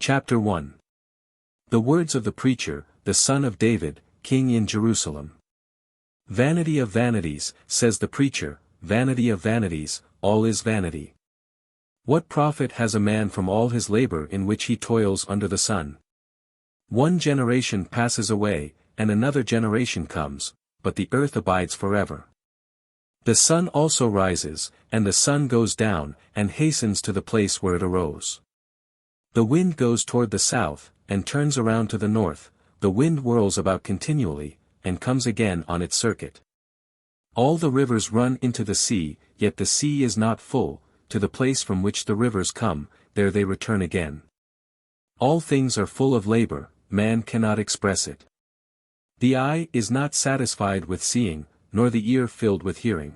Chapter 1. The words of the preacher, the son of David, king in Jerusalem. Vanity of vanities, says the preacher, vanity of vanities, all is vanity. What profit has a man from all his labor in which he toils under the sun? One generation passes away, and another generation comes, but the earth abides forever. The sun also rises, and the sun goes down, and hastens to the place where it arose. The wind goes toward the south, and turns around to the north, the wind whirls about continually, and comes again on its circuit. All the rivers run into the sea, yet the sea is not full, to the place from which the rivers come, there they return again. All things are full of labor, man cannot express it. The eye is not satisfied with seeing, nor the ear filled with hearing.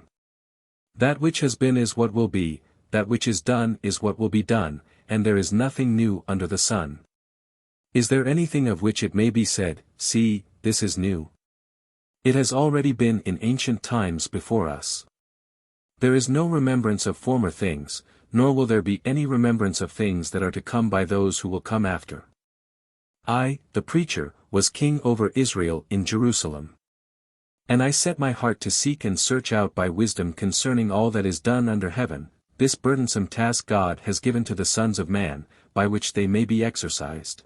That which has been is what will be, that which is done is what will be done, and there is nothing new under the sun. Is there anything of which it may be said, see, this is new? It has already been in ancient times before us. There is no remembrance of former things, nor will there be any remembrance of things that are to come by those who will come after. I, the preacher, was king over Israel in Jerusalem. And I set my heart to seek and search out by wisdom concerning all that is done under heaven, this burdensome task God has given to the sons of man, by which they may be exercised.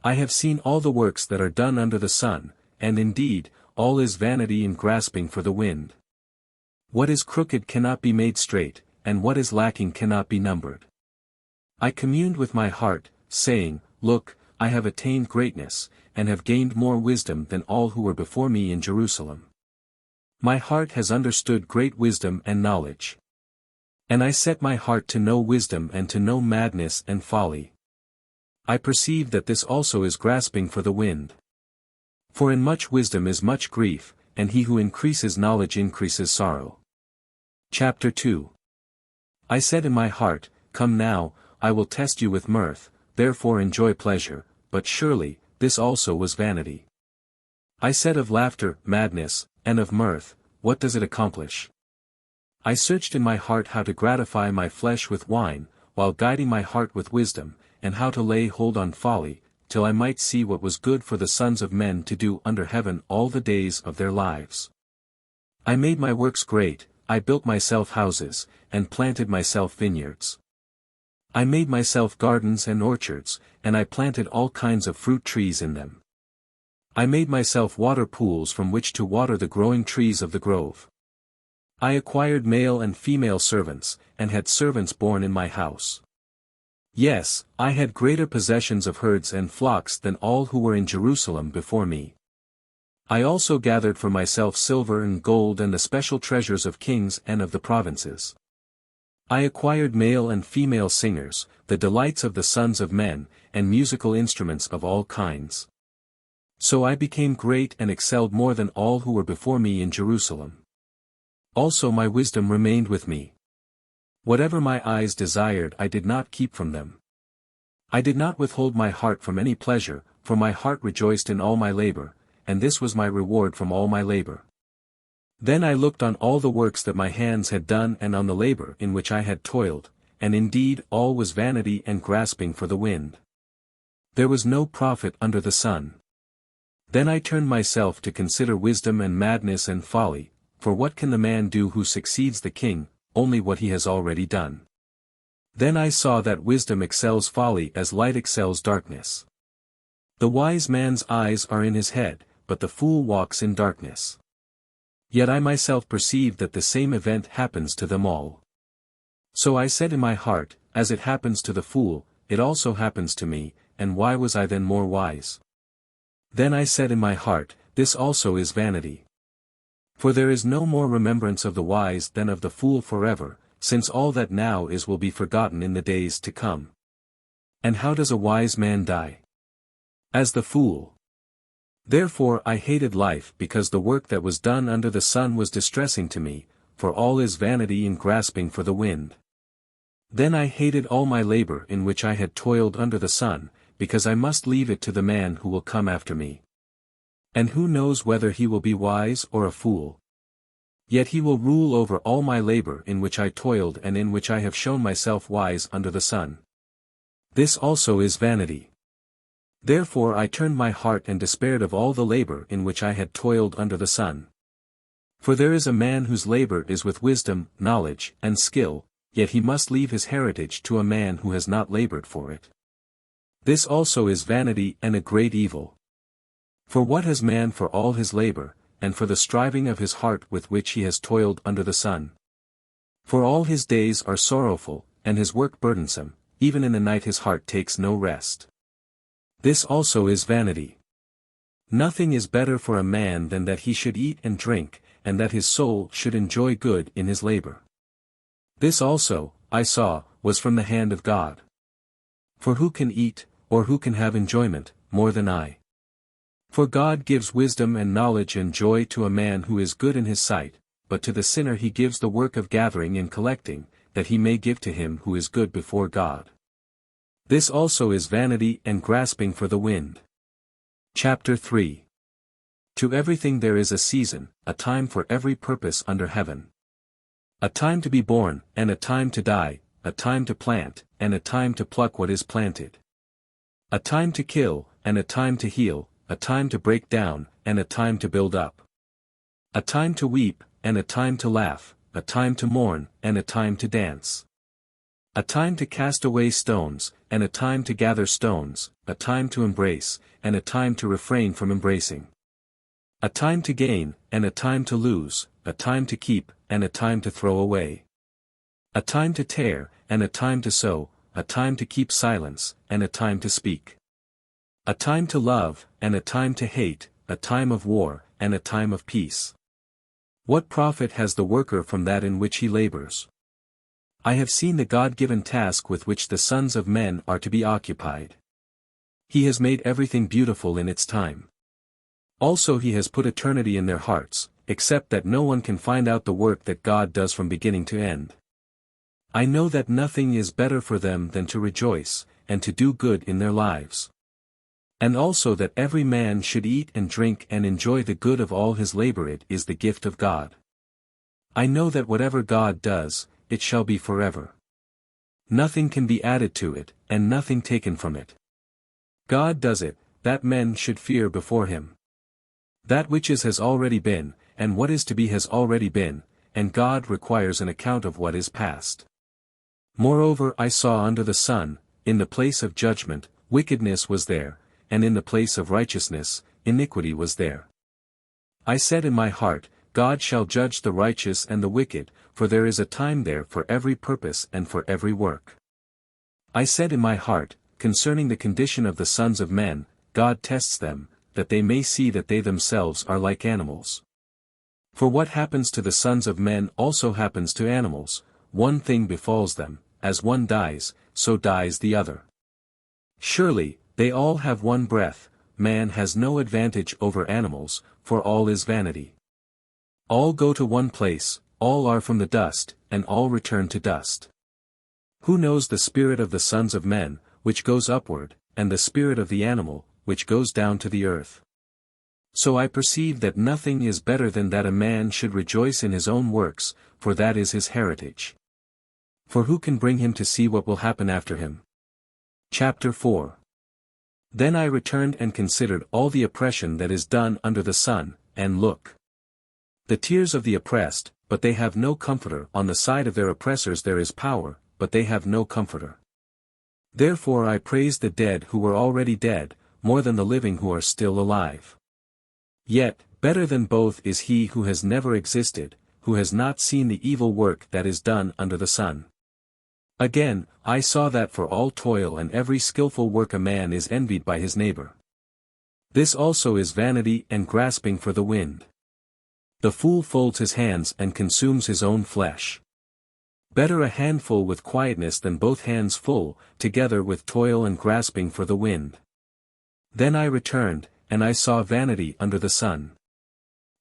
I have seen all the works that are done under the sun, and indeed, all is vanity and grasping for the wind. What is crooked cannot be made straight, and what is lacking cannot be numbered. I communed with my heart, saying, Look, I have attained greatness, and have gained more wisdom than all who were before me in Jerusalem. My heart has understood great wisdom and knowledge. And I set my heart to know wisdom and to know madness and folly. I perceive that this also is grasping for the wind. For in much wisdom is much grief, and he who increases knowledge increases sorrow. Chapter 2. I said in my heart, Come now, I will test you with mirth, therefore enjoy pleasure, but surely, this also was vanity. I said of laughter, madness, and of mirth, what does it accomplish? I searched in my heart how to gratify my flesh with wine, while guiding my heart with wisdom, and how to lay hold on folly, till I might see what was good for the sons of men to do under heaven all the days of their lives. I made my works great, I built myself houses, and planted myself vineyards. I made myself gardens and orchards, and I planted all kinds of fruit trees in them. I made myself water pools from which to water the growing trees of the grove. I acquired male and female servants, and had servants born in my house. Yes, I had greater possessions of herds and flocks than all who were in Jerusalem before me. I also gathered for myself silver and gold and the special treasures of kings and of the provinces. I acquired male and female singers, the delights of the sons of men, and musical instruments of all kinds. So I became great and excelled more than all who were before me in Jerusalem. Also my wisdom remained with me. Whatever my eyes desired I did not keep from them. I did not withhold my heart from any pleasure, for my heart rejoiced in all my labor, and this was my reward from all my labor. Then I looked on all the works that my hands had done and on the labor in which I had toiled, and indeed all was vanity and grasping for the wind. There was no profit under the sun. Then I turned myself to consider wisdom and madness and folly, for what can the man do who succeeds the king? Only what he has already done. Then I saw that wisdom excels folly as light excels darkness. The wise man's eyes are in his head, but the fool walks in darkness. Yet I myself perceive that the same event happens to them all. So I said in my heart, as it happens to the fool, it also happens to me, and why was I then more wise? Then I said in my heart, this also is vanity. For there is no more remembrance of the wise than of the fool forever, since all that now is will be forgotten in the days to come. And how does a wise man die? As the fool. Therefore I hated life because the work that was done under the sun was distressing to me, for all is vanity and grasping for the wind. Then I hated all my labor in which I had toiled under the sun, because I must leave it to the man who will come after me. And who knows whether he will be wise or a fool? Yet he will rule over all my labor in which I toiled and in which I have shown myself wise under the sun. This also is vanity. Therefore I turned my heart and despaired of all the labor in which I had toiled under the sun. For there is a man whose labor is with wisdom, knowledge, and skill, yet he must leave his heritage to a man who has not labored for it. This also is vanity and a great evil. For what has man for all his labor, and for the striving of his heart with which he has toiled under the sun? For all his days are sorrowful, and his work burdensome, even in the night his heart takes no rest. This also is vanity. Nothing is better for a man than that he should eat and drink, and that his soul should enjoy good in his labor. This also, I saw, was from the hand of God. For who can eat, or who can have enjoyment, more than I? For God gives wisdom and knowledge and joy to a man who is good in his sight, but to the sinner he gives the work of gathering and collecting, that he may give to him who is good before God. This also is vanity and grasping for the wind. Chapter 3. To everything there is a season, a time for every purpose under heaven. A time to be born, and a time to die, a time to plant, and a time to pluck what is planted. A time to kill, and a time to heal, a time to break down, and a time to build up. A time to weep, and a time to laugh, a time to mourn, and a time to dance. A time to cast away stones, and a time to gather stones, a time to embrace, and a time to refrain from embracing. A time to gain, and a time to lose, a time to keep, and a time to throw away. A time to tear, and a time to sow, a time to keep silence, and a time to speak. A time to love, and a time to hate, a time of war, and a time of peace. What profit has the worker from that in which he labors? I have seen the God-given task with which the sons of men are to be occupied. He has made everything beautiful in its time. Also he has put eternity in their hearts, except that no one can find out the work that God does from beginning to end. I know that nothing is better for them than to rejoice, and to do good in their lives. And also that every man should eat and drink and enjoy the good of all his labor. It is the gift of God. I know that whatever God does, it shall be forever. Nothing can be added to it, and nothing taken from it. God does it, that men should fear before him. That which is has already been, and what is to be has already been, and God requires an account of what is past. Moreover I saw under the sun, in the place of judgment, wickedness was there, and in the place of righteousness, iniquity was there. I said in my heart, God shall judge the righteous and the wicked, for there is a time there for every purpose and for every work. I said in my heart, concerning the condition of the sons of men, God tests them, that they may see that they themselves are like animals. For what happens to the sons of men also happens to animals, one thing befalls them, as one dies, so dies the other. Surely, they all have one breath, man has no advantage over animals, for all is vanity. All go to one place, all are from the dust, and all return to dust. Who knows the spirit of the sons of men, which goes upward, and the spirit of the animal, which goes down to the earth? So I perceive that nothing is better than that a man should rejoice in his own works, for that is his heritage. For who can bring him to see what will happen after him? Chapter 4. Then I returned and considered all the oppression that is done under the sun, and look. The tears of the oppressed, but they have no comforter. On the side of their oppressors there is power, but they have no comforter. Therefore I praise the dead who were already dead, more than the living who are still alive. Yet, better than both is he who has never existed, who has not seen the evil work that is done under the sun. Again, I saw that for all toil and every skillful work a man is envied by his neighbor. This also is vanity and grasping for the wind. The fool folds his hands and consumes his own flesh. Better a handful with quietness than both hands full, together with toil and grasping for the wind. Then I returned, and I saw vanity under the sun.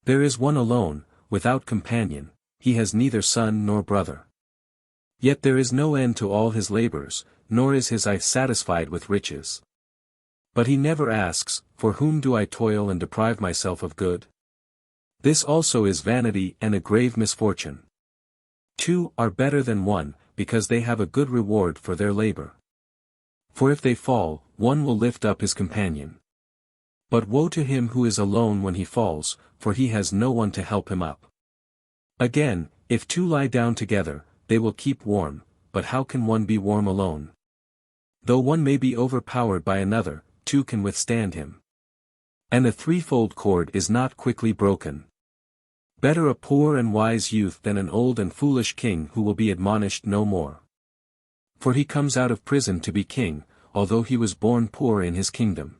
There is one alone, without companion, he has neither son nor brother. Yet there is no end to all his labors, nor is his eye satisfied with riches. But he never asks, for whom do I toil and deprive myself of good? This also is vanity and a grave misfortune. Two are better than one, because they have a good reward for their labor. For if they fall, one will lift up his companion. But woe to him who is alone when he falls, for he has no one to help him up. Again, if two lie down together, they will keep warm, but how can one be warm alone? Though one may be overpowered by another, two can withstand him. And the threefold cord is not quickly broken. Better a poor and wise youth than an old and foolish king who will be admonished no more. For he comes out of prison to be king, although he was born poor in his kingdom.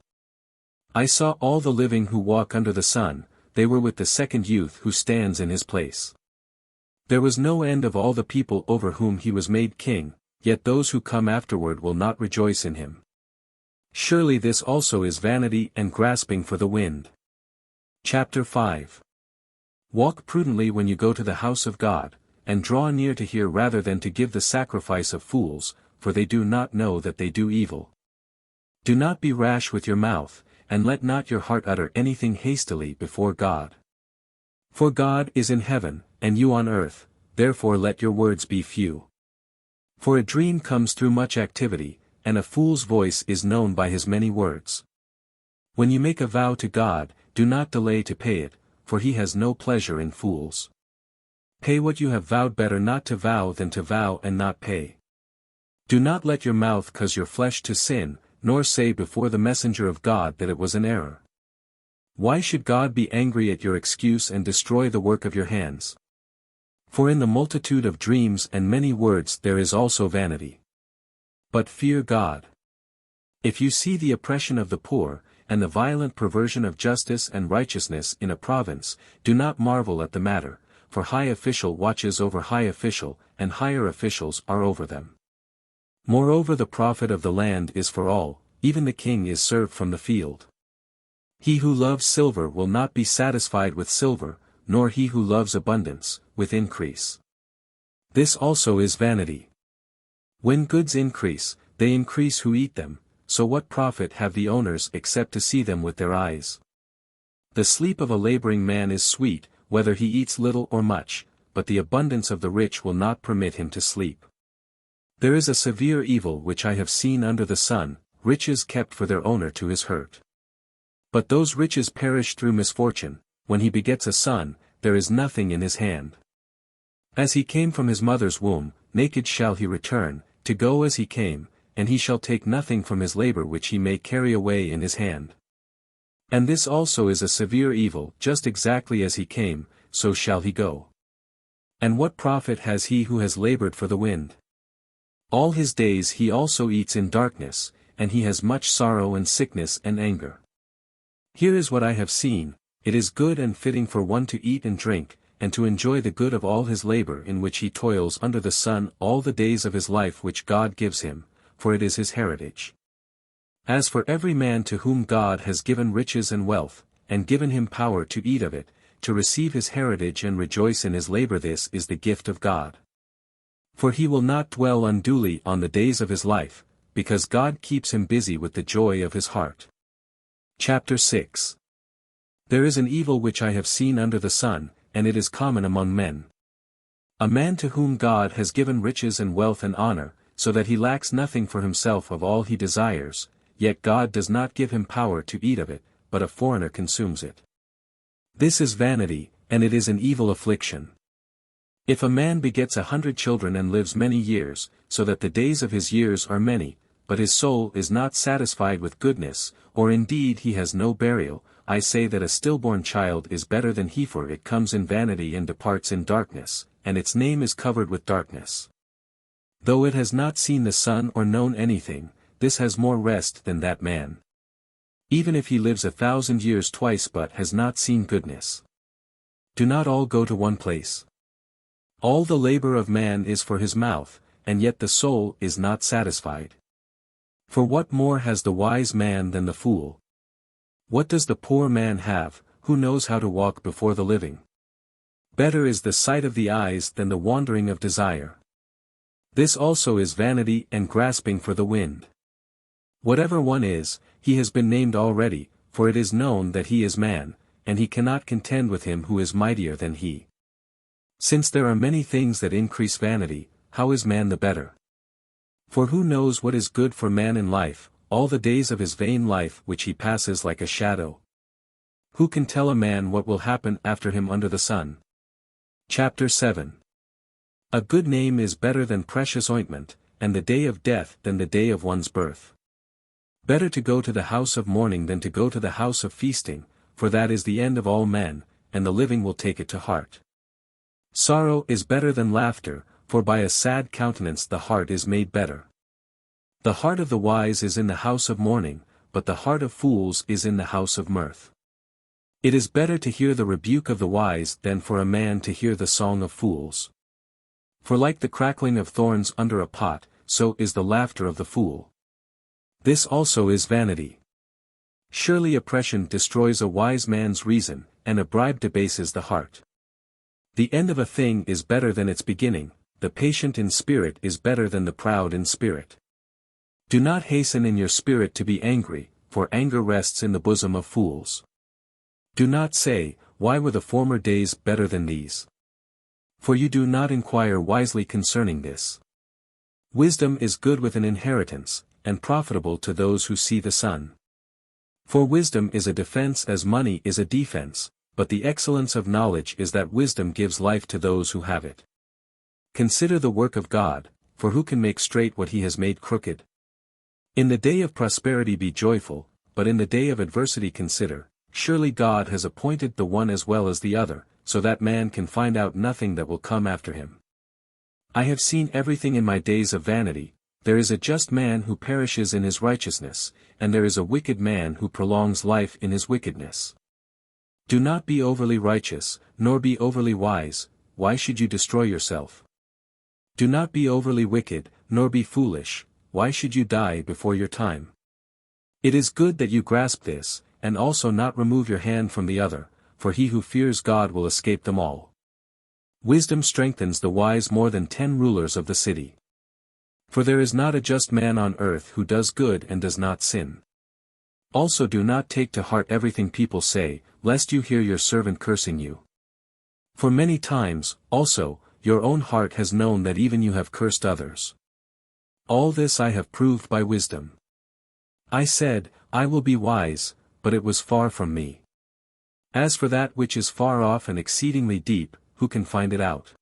I saw all the living who walk under the sun, they were with the second youth who stands in his place. There was no end of all the people over whom he was made king, yet those who come afterward will not rejoice in him. Surely this also is vanity and grasping for the wind. Chapter 5. Walk prudently when you go to the house of God, and draw near to hear rather than to give the sacrifice of fools, for they do not know that they do evil. Do not be rash with your mouth, and let not your heart utter anything hastily before God. For God is in heaven, and you on earth, therefore let your words be few. For a dream comes through much activity, and a fool's voice is known by his many words. When you make a vow to God, do not delay to pay it, for he has no pleasure in fools. Pay what you have vowed, better not to vow than to vow and not pay. Do not let your mouth cause your flesh to sin, nor say before the messenger of God that it was an error. Why should God be angry at your excuse and destroy the work of your hands? For in the multitude of dreams and many words there is also vanity. But fear God. If you see the oppression of the poor, and the violent perversion of justice and righteousness in a province, do not marvel at the matter, for high official watches over high official, and higher officials are over them. Moreover, the profit of the land is for all, even the king is served from the field. He who loves silver will not be satisfied with silver, nor he who loves abundance, with increase. This also is vanity. When goods increase, they increase who eat them, so what profit have the owners except to see them with their eyes? The sleep of a laboring man is sweet, whether he eats little or much, but the abundance of the rich will not permit him to sleep. There is a severe evil which I have seen under the sun, riches kept for their owner to his hurt. But those riches perish through misfortune. When he begets a son, there is nothing in his hand. As he came from his mother's womb, naked shall he return, to go as he came, and he shall take nothing from his labor which he may carry away in his hand. And this also is a severe evil, just exactly as he came, so shall he go. And what profit has he who has labored for the wind? All his days he also eats in darkness, and he has much sorrow and sickness and anger. Here is what I have seen: it is good and fitting for one to eat and drink, and to enjoy the good of all his labor in which he toils under the sun all the days of his life which God gives him, for it is his heritage. As for every man to whom God has given riches and wealth, and given him power to eat of it, to receive his heritage and rejoice in his labor, this is the gift of God. For he will not dwell unduly on the days of his life, because God keeps him busy with the joy of his heart. Chapter 6. There is an evil which I have seen under the sun, and it is common among men. A man to whom God has given riches and wealth and honor, so that he lacks nothing for himself of all he desires, yet God does not give him power to eat of it, but a foreigner consumes it. This is vanity, and it is an evil affliction. If a man begets 100 children and lives many years, so that the days of his years are many, but his soul is not satisfied with goodness, or indeed he has no burial, I say that a stillborn child is better than he, for it comes in vanity and departs in darkness, and its name is covered with darkness. Though it has not seen the sun or known anything, this has more rest than that man. Even if he lives 1,000 years twice but has not seen goodness. Do not all go to one place. All the labor of man is for his mouth, and yet the soul is not satisfied. For what more has the wise man than the fool? What does the poor man have, who knows how to walk before the living? Better is the sight of the eyes than the wandering of desire. This also is vanity and grasping for the wind. Whatever one is, he has been named already, for it is known that he is man, and he cannot contend with him who is mightier than he. Since there are many things that increase vanity, how is man the better? For who knows what is good for man in life, all the days of his vain life which he passes like a shadow? Who can tell a man what will happen after him under the sun? Chapter 7. A good name is better than precious ointment, and the day of death than the day of one's birth. Better to go to the house of mourning than to go to the house of feasting, for that is the end of all men, and the living will take it to heart. Sorrow is better than laughter, for by a sad countenance the heart is made better. The heart of the wise is in the house of mourning, but the heart of fools is in the house of mirth. It is better to hear the rebuke of the wise than for a man to hear the song of fools. For like the crackling of thorns under a pot, so is the laughter of the fool. This also is vanity. Surely oppression destroys a wise man's reason, and a bribe debases the heart. The end of a thing is better than its beginning, the patient in spirit is better than the proud in spirit. Do not hasten in your spirit to be angry, for anger rests in the bosom of fools. Do not say, why were the former days better than these? For you do not inquire wisely concerning this. Wisdom is good with an inheritance, and profitable to those who see the sun. For wisdom is a defense as money is a defense, but the excellence of knowledge is that wisdom gives life to those who have it. Consider the work of God, for who can make straight what he has made crooked? In the day of prosperity be joyful, but in the day of adversity consider, surely God has appointed the one as well as the other, so that man can find out nothing that will come after him. I have seen everything in my days of vanity. There is a just man who perishes in his righteousness, and there is a wicked man who prolongs life in his wickedness. Do not be overly righteous, nor be overly wise, why should you destroy yourself? Do not be overly wicked, nor be foolish, why should you die before your time? It is good that you grasp this, and also not remove your hand from the other, for he who fears God will escape them all. Wisdom strengthens the wise more than 10 rulers of the city. For there is not a just man on earth who does good and does not sin. Also do not take to heart everything people say, lest you hear your servant cursing you. For many times, also, your own heart has known that even you have cursed others. All this I have proved by wisdom. I said, I will be wise, but it was far from me. As for that which is far off and exceedingly deep, who can find it out?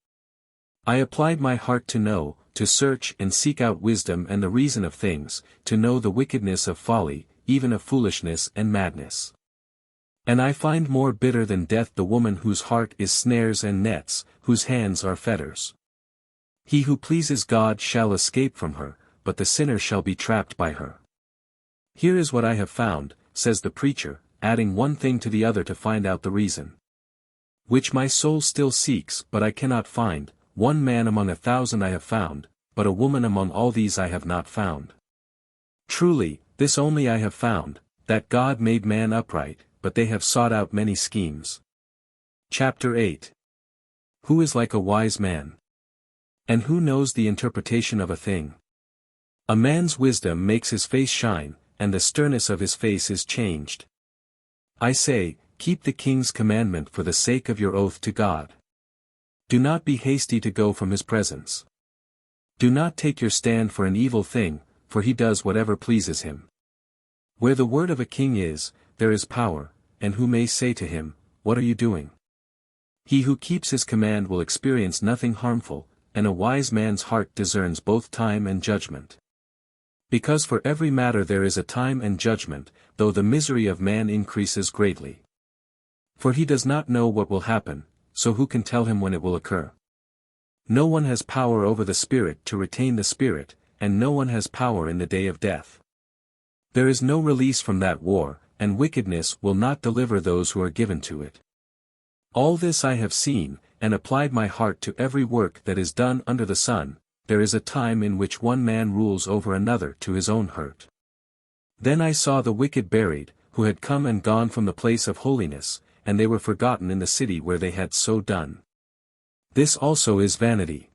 I applied my heart to know, to search and seek out wisdom and the reason of things, to know the wickedness of folly, even of foolishness and madness. And I find more bitter than death the woman whose heart is snares and nets, whose hands are fetters. He who pleases God shall escape from her, but the sinner shall be trapped by her. Here is what I have found, says the preacher, adding one thing to the other to find out the reason. Which my soul still seeks but I cannot find, one man among 1,000 I have found, but a woman among all these I have not found. Truly, this only I have found, that God made man upright, but they have sought out many schemes. Chapter 8. Who is like a wise man? And who knows the interpretation of a thing? A man's wisdom makes his face shine, and the sternness of his face is changed. I say, keep the king's commandment for the sake of your oath to God. Do not be hasty to go from his presence. Do not take your stand for an evil thing, for he does whatever pleases him. Where the word of a king is, there is power, and who may say to him, what are you doing? He who keeps his command will experience nothing harmful, and a wise man's heart discerns both time and judgment. Because for every matter there is a time and judgment, though the misery of man increases greatly. For he does not know what will happen, so who can tell him when it will occur? No one has power over the spirit to retain the spirit, and no one has power in the day of death. There is no release from that war, and wickedness will not deliver those who are given to it. All this I have seen, and applied my heart to every work that is done under the sun. There is a time in which one man rules over another to his own hurt. Then I saw the wicked buried, who had come and gone from the place of holiness, and they were forgotten in the city where they had so done. This also is vanity.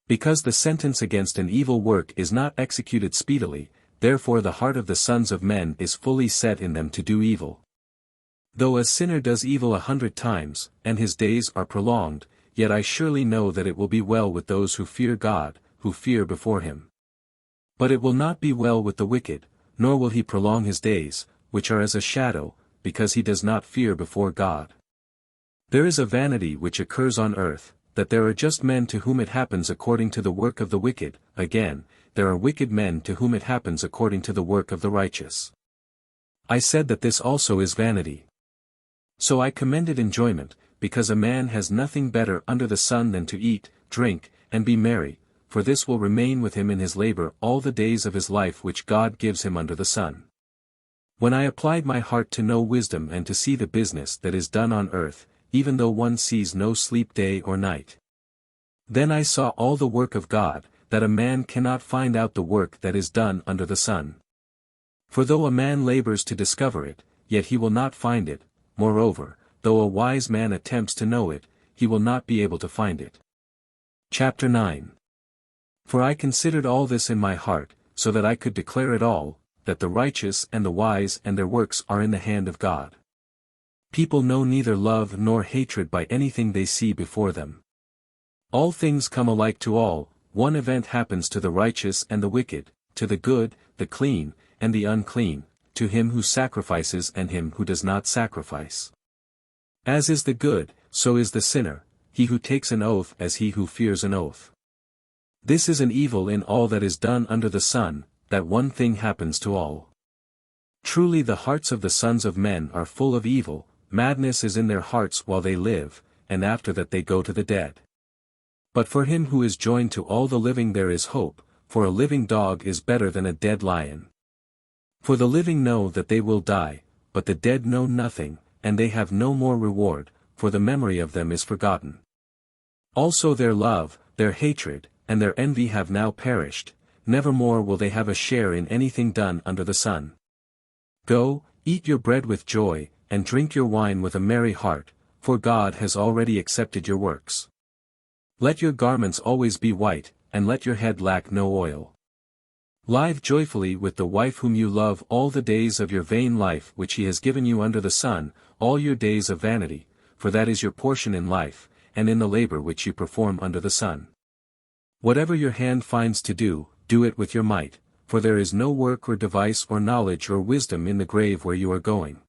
Because the sentence against an evil work is not executed speedily, therefore the heart of the sons of men is fully set in them to do evil. Though a sinner does evil 100 times, and his days are prolonged, yet I surely know that it will be well with those who fear God, who fear before him. But it will not be well with the wicked, nor will he prolong his days, which are as a shadow, because he does not fear before God. There is a vanity which occurs on earth, that there are just men to whom it happens according to the work of the wicked, again, there are wicked men to whom it happens according to the work of the righteous. I said that this also is vanity. So I commended enjoyment, because a man has nothing better under the sun than to eat, drink, and be merry, for this will remain with him in his labor all the days of his life which God gives him under the sun. When I applied my heart to know wisdom and to see the business that is done on earth, even though one sees no sleep day or night. Then I saw all the work of God, that a man cannot find out the work that is done under the sun. For though a man labors to discover it, yet he will not find it, moreover, though a wise man attempts to know it, he will not be able to find it. Chapter 9. For I considered all this in my heart, so that I could declare it all, that the righteous and the wise and their works are in the hand of God. People know neither love nor hatred by anything they see before them. All things come alike to all, one event happens to the righteous and the wicked, to the good, the clean, and the unclean, to him who sacrifices and him who does not sacrifice. As is the good, so is the sinner, he who takes an oath as he who fears an oath. This is an evil in all that is done under the sun, that one thing happens to all. Truly the hearts of the sons of men are full of evil, madness is in their hearts while they live, and after that they go to the dead. But for him who is joined to all the living there is hope, for a living dog is better than a dead lion. For the living know that they will die, but the dead know nothing, and they have no more reward, for the memory of them is forgotten. Also their love, their hatred, and their envy have now perished, nevermore will they have a share in anything done under the sun. Go, eat your bread with joy, and drink your wine with a merry heart, for God has already accepted your works. Let your garments always be white, and let your head lack no oil. Live joyfully with the wife whom you love all the days of your vain life which he has given you under the sun, all your days of vanity, for that is your portion in life, and in the labor which you perform under the sun. Whatever your hand finds to do, do it with your might, for there is no work or device or knowledge or wisdom in the grave where you are going.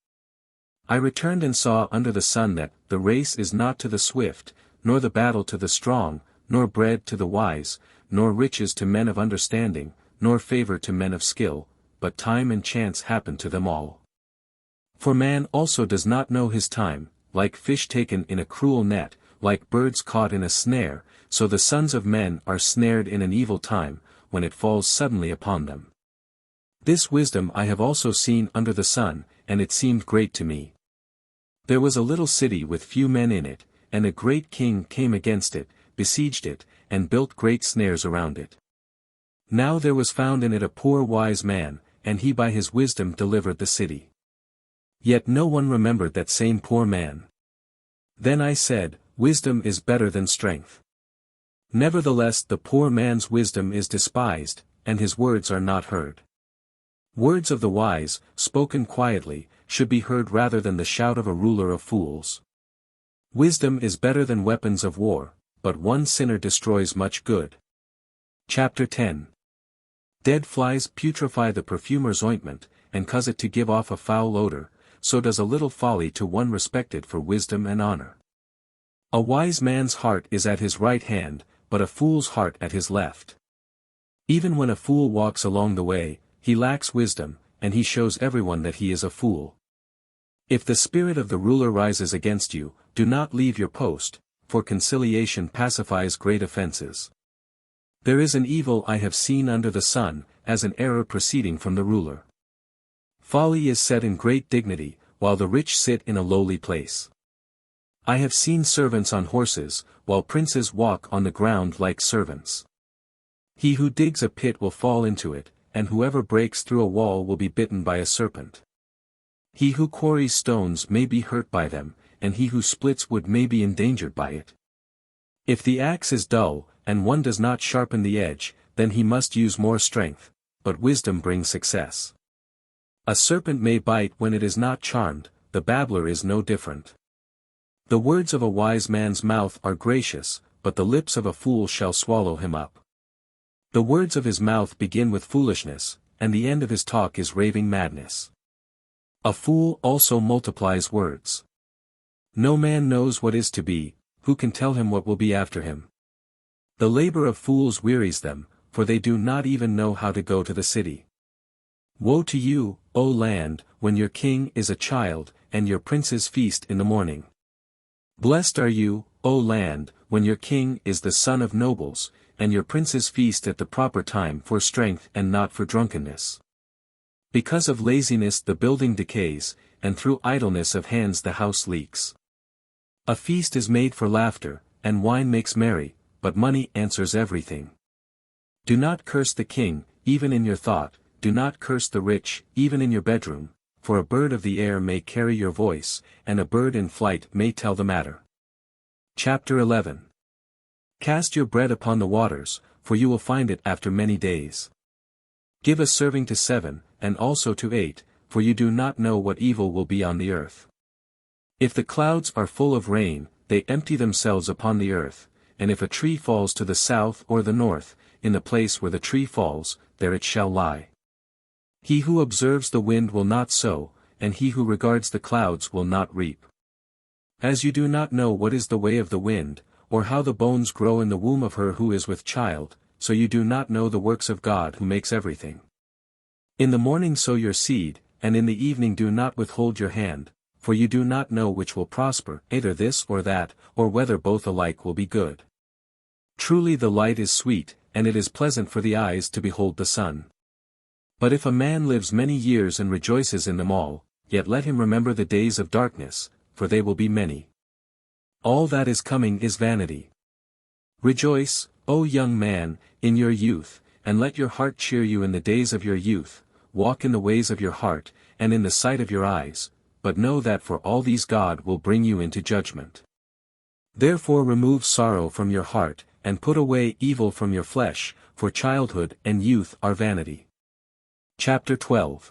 I returned and saw under the sun that the race is not to the swift, nor the battle to the strong, nor bread to the wise, nor riches to men of understanding, nor favor to men of skill, but time and chance happen to them all. For man also does not know his time, like fish taken in a cruel net, like birds caught in a snare, so the sons of men are snared in an evil time, when it falls suddenly upon them. This wisdom I have also seen under the sun, and it seemed great to me. There was a little city with few men in it, and a great king came against it, besieged it, and built great snares around it. Now there was found in it a poor wise man, and he by his wisdom delivered the city. Yet no one remembered that same poor man. Then I said, Wisdom is better than strength. Nevertheless the poor man's wisdom is despised, and his words are not heard. Words of the wise, spoken quietly, should be heard rather than the shout of a ruler of fools. Wisdom is better than weapons of war, but one sinner destroys much good. Chapter 10. Dead flies putrefy the perfumer's ointment, and cause it to give off a foul odor, so does a little folly to one respected for wisdom and honor. A wise man's heart is at his right hand, but a fool's heart at his left. Even when a fool walks along the way, he lacks wisdom, and he shows everyone that he is a fool. If the spirit of the ruler rises against you, do not leave your post, for conciliation pacifies great offenses. There is an evil I have seen under the sun, as an error proceeding from the ruler. Folly is set in great dignity, while the rich sit in a lowly place. I have seen servants on horses, while princes walk on the ground like servants. He who digs a pit will fall into it, and whoever breaks through a wall will be bitten by a serpent. He who quarries stones may be hurt by them, and he who splits wood may be endangered by it. If the axe is dull, and one does not sharpen the edge, then he must use more strength, but wisdom brings success. A serpent may bite when it is not charmed, the babbler is no different. The words of a wise man's mouth are gracious, but the lips of a fool shall swallow him up. The words of his mouth begin with foolishness, and the end of his talk is raving madness. A fool also multiplies words. No man knows what is to be, who can tell him what will be after him? The labor of fools wearies them, for they do not even know how to go to the city. Woe to you, O land, when your king is a child, and your princes feast in the morning. Blessed are you, O land, when your king is the son of nobles, and your princes feast at the proper time for strength and not for drunkenness. Because of laziness the building decays, and through idleness of hands the house leaks. A feast is made for laughter, and wine makes merry, but money answers everything. Do not curse the king, even in your thought, do not curse the rich, even in your bedroom, for a bird of the air may carry your voice, and a bird in flight may tell the matter. Chapter 11. Cast your bread upon the waters, for you will find it after many days. Give a serving to 7, and also to 8, for you do not know what evil will be on the earth. If the clouds are full of rain, they empty themselves upon the earth, and if a tree falls to the south or the north, in the place where the tree falls, there it shall lie. He who observes the wind will not sow, and he who regards the clouds will not reap. As you do not know what is the way of the wind, or how the bones grow in the womb of her who is with child, so you do not know the works of God who makes everything. In the morning sow your seed, and in the evening do not withhold your hand, for you do not know which will prosper, either this or that, or whether both alike will be good. Truly the light is sweet, and it is pleasant for the eyes to behold the sun. But if a man lives many years and rejoices in them all, yet let him remember the days of darkness, for they will be many. All that is coming is vanity. Rejoice, O young man, in your youth, and let your heart cheer you in the days of your youth, walk in the ways of your heart, and in the sight of your eyes, but know that for all these God will bring you into judgment. Therefore remove sorrow from your heart, and put away evil from your flesh, for childhood and youth are vanity. Chapter 12.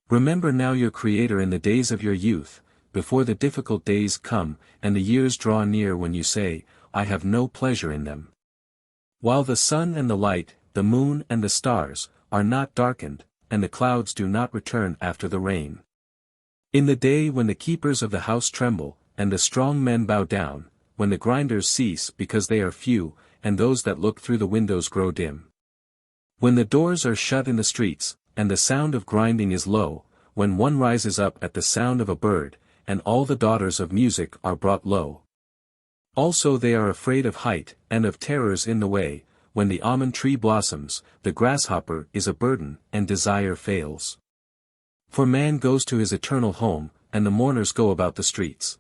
Remember now your Creator in the days of your youth, before the difficult days come, and the years draw near when you say, I have no pleasure in them. While the sun and the light, the moon and the stars, are not darkened, and the clouds do not return after the rain. In the day when the keepers of the house tremble, and the strong men bow down, when the grinders cease because they are few, and those that look through the windows grow dim. When the doors are shut in the streets, and the sound of grinding is low, when one rises up at the sound of a bird, and all the daughters of music are brought low. Also they are afraid of height, and of terrors in the way, when the almond tree blossoms, the grasshopper is a burden, and desire fails. For man goes to his eternal home, and the mourners go about the streets.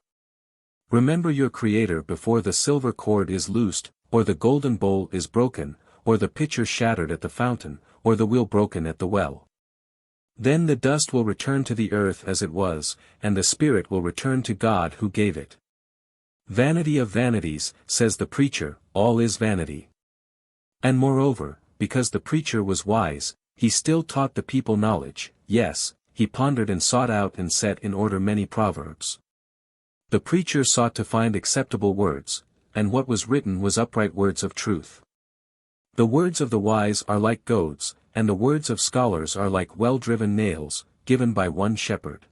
Remember your Creator before the silver cord is loosed, or the golden bowl is broken, or the pitcher shattered at the fountain, or the wheel broken at the well. Then the dust will return to the earth as it was, and the spirit will return to God who gave it. Vanity of vanities, says the preacher, all is vanity. And moreover, because the preacher was wise, he still taught the people knowledge, yes, he pondered and sought out and set in order many proverbs. The preacher sought to find acceptable words, and what was written was upright words of truth. The words of the wise are like goads, and the words of scholars are like well-driven nails, given by one shepherd.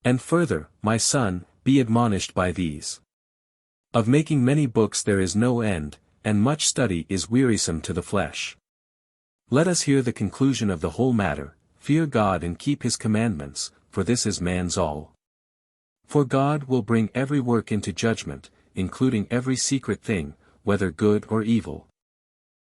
And further, my son, be admonished by these. Of making many books there is no end, and much study is wearisome to the flesh. Let us hear the conclusion of the whole matter, fear God and keep his commandments, for this is man's all. For God will bring every work into judgment, including every secret thing, whether good or evil.